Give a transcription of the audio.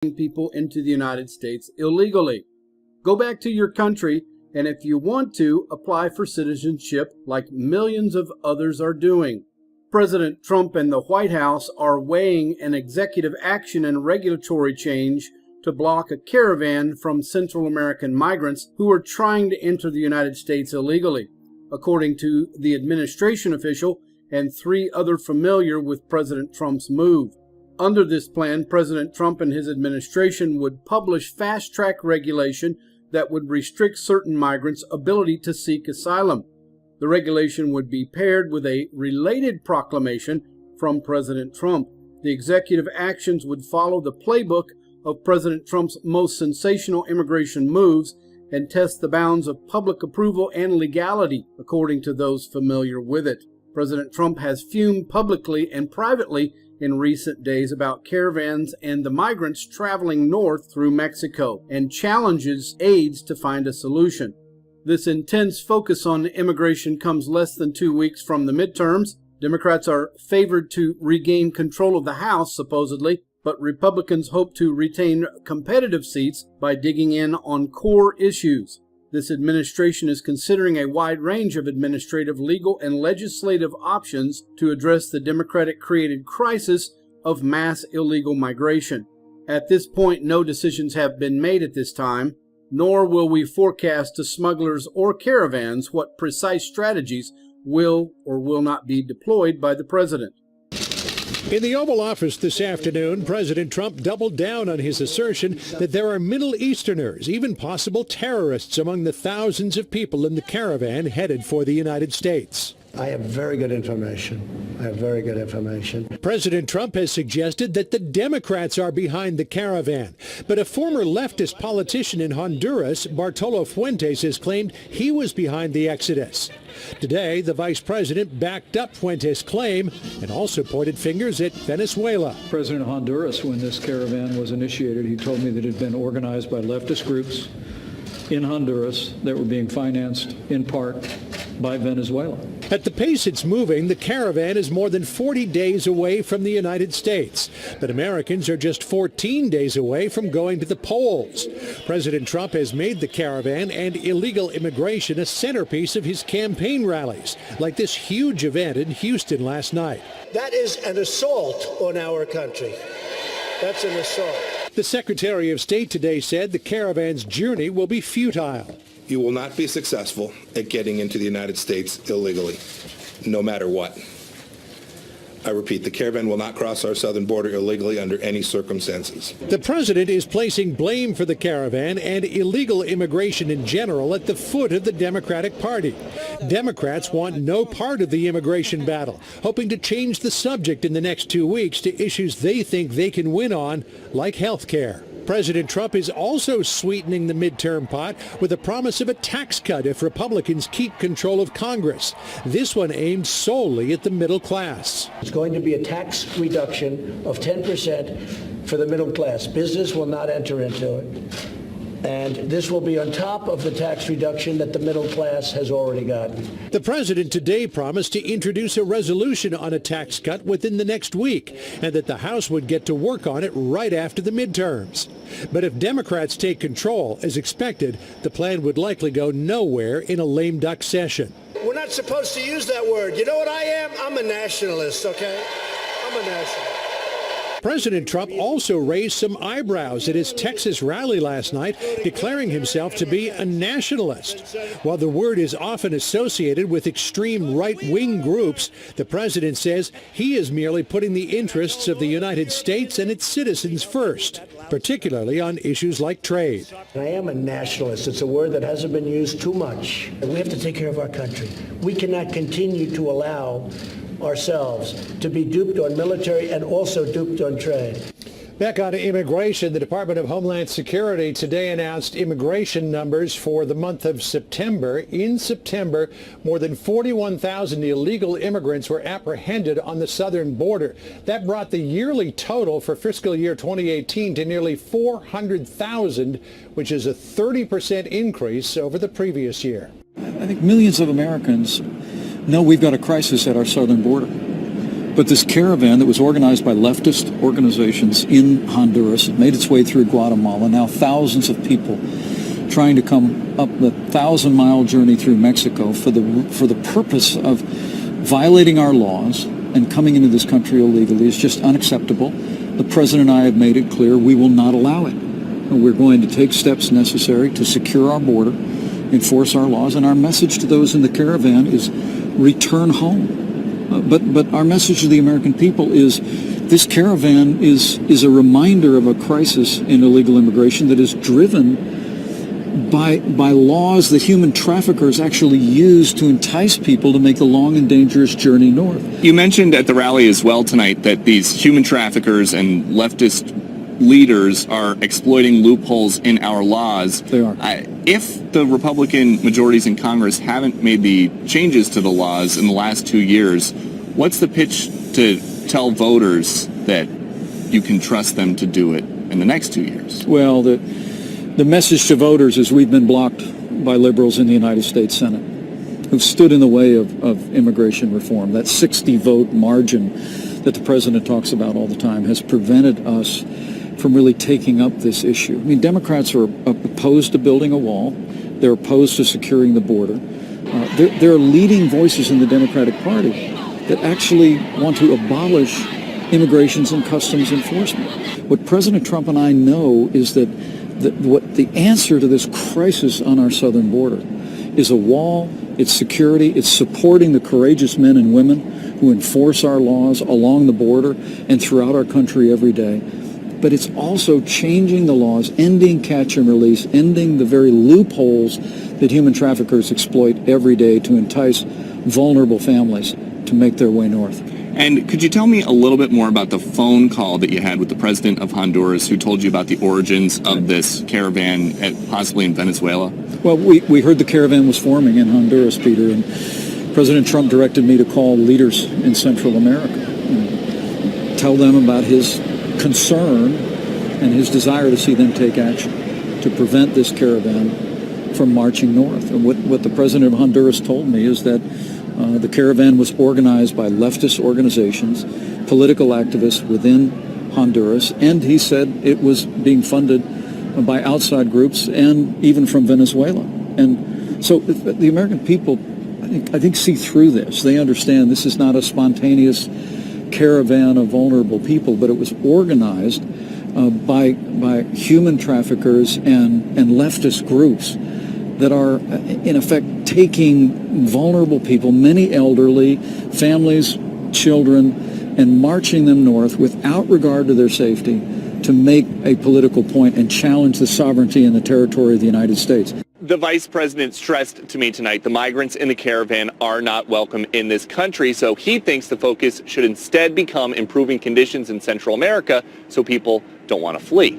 people into the United States illegally. Go back to your country, and if you want to, apply for citizenship like millions of others are doing. President Trump and the White House are weighing an executive action and regulatory change to block a caravan from Central American migrants who are trying to enter the United States illegally, according to the administration official and 3 others familiar with President Trump's move. Under this plan, President Trump and his administration would publish fast-track regulation that would restrict certain migrants' ability to seek asylum. The regulation would be paired with a related proclamation from President Trump. The executive actions would follow the playbook of President Trump's most sensational immigration moves and test the bounds of public approval and legality, according to those familiar with it. President Trump has fumed publicly and privately in recent days about caravans and the migrants traveling north through Mexico, and challenges aides to find a solution. This intense focus on immigration comes less than 2 weeks from the midterms. Democrats are favored to regain control of the House, supposedly, but Republicans hope to retain competitive seats by digging in on core issues. This administration is considering a wide range of administrative, legal, and legislative options to address the Democratic-created crisis of mass illegal migration. At this point, no decisions have been made at this time, nor will we forecast to smugglers or caravans what precise strategies will or will not be deployed by the president. In the Oval Office this afternoon, President Trump doubled down on his assertion that there are Middle Easterners, even possible terrorists, among the thousands of people in the caravan headed for the United States. I have very good information. President Trump has suggested that the Democrats are behind the caravan, but a former leftist politician in Honduras, Bartolo Fuentes, has claimed he was behind the exodus. Today, the vice president backed up Fuentes' claim and also pointed fingers at Venezuela. President of Honduras, when this caravan was initiated, he told me that it had been organized by leftist groups in Honduras that were being financed in part by Venezuela. At the pace it's moving, the caravan is more than 40 days away from the United States. But Americans are just 14 days away from going to the polls. President Trump has made the caravan and illegal immigration a centerpiece of his campaign rallies, like this huge event in Houston last night. That is an assault on our country. That's an assault. The Secretary of State today said the caravan's journey will be futile. You will not be successful at getting into the United States illegally, no matter what. I repeat, the caravan will not cross our southern border illegally under any circumstances. The president is placing blame for the caravan and illegal immigration in general at the foot of the Democratic Party. Democrats want no part of the immigration battle, hoping to change the subject in the next 2 weeks to issues they think they can win on, like health care. President Trump is also sweetening the midterm pot with a promise of a tax cut if Republicans keep control of Congress. This one aimed solely at the middle class. It's going to be a tax reduction of 10% for the middle class. Business will not enter into it. And this will be on top of the tax reduction that the middle class has already gotten. The president today promised to introduce a resolution on a tax cut within the next week, and that the House would get to work on it right after the midterms. But if Democrats take control, as expected, the plan would likely go nowhere in a lame duck session. We're not supposed to use that word. You know what I am? I'm a nationalist, okay? I'm a nationalist. President Trump also raised some eyebrows at his Texas rally last night, declaring himself to be a nationalist. While the word is often associated with extreme right-wing groups, the president says he is merely putting the interests of the United States and its citizens first, particularly on issues like trade. I am a nationalist. It's a word that hasn't been used too much. We have to take care of our country. We cannot continue to allow ourselves to be duped on military and also duped on trade. Back on to immigration, the Department of Homeland Security today announced immigration numbers for the month of September. In September, more than 41,000 illegal immigrants were apprehended on the southern border. That brought the yearly total for fiscal year 2018 to nearly 400,000, which is a 30% increase over the previous year. I think millions of Americans know we've got a crisis at our southern border. But this caravan that was organized by leftist organizations in Honduras, it made its way through Guatemala, now thousands of people trying to come up the 1,000-mile journey through Mexico for the purpose of violating our laws and coming into this country illegally is just unacceptable. The President and I have made it clear we will not allow it. And we're going to take steps necessary to secure our border, enforce our laws, and our message to those in the caravan is return home. But our message to the American people is this caravan is a reminder of a crisis in illegal immigration that is driven by laws that human traffickers actually use to entice people to make the long and dangerous journey north. You mentioned at the rally as well tonight that these human traffickers and leftist leaders are exploiting loopholes in our laws. They are. If the Republican majorities in Congress haven't made the changes to the laws in the last 2 years, what's the pitch to tell voters that you can trust them to do it in the next 2 years? Well, the message to voters is we've been blocked by liberals in the United States Senate who've stood in the way of immigration reform. That 60-vote margin that the president talks about all the time has prevented us from really taking up this issue. I mean, Democrats are opposed to building a wall. They're opposed to securing the border. There are leading voices in the Democratic Party that actually want to abolish immigrations and customs enforcement. What President Trump and I know is that what the answer to this crisis on our southern border is a wall, it's security, it's supporting the courageous men and women who enforce our laws along the border and throughout our country every day. But it's also changing the laws, ending catch and release, ending the very loopholes that human traffickers exploit every day to entice vulnerable families to make their way north. And could you tell me a little bit more about the phone call that you had with the president of Honduras who told you about the origins of this caravan, possibly in Venezuela? Well, we heard the caravan was forming in Honduras, Peter, and President Trump directed me to call leaders in Central America and tell them about his concern and his desire to see them take action to prevent this caravan from marching north. And what the president of Honduras told me is that the caravan was organized by leftist organizations, political activists within Honduras, and he said it was being funded by outside groups and even from Venezuela. And so the American people, I think see through this. They understand this is not a spontaneous caravan of vulnerable people, but it was organized by human traffickers and leftist groups that are, in effect, taking vulnerable people, many elderly, families, children, and marching them north without regard to their safety to make a political point and challenge the sovereignty and the territory of the United States. The vice president stressed to me tonight the migrants in the caravan are not welcome in this country, so he thinks the focus should instead become improving conditions in Central America so people don't want to flee.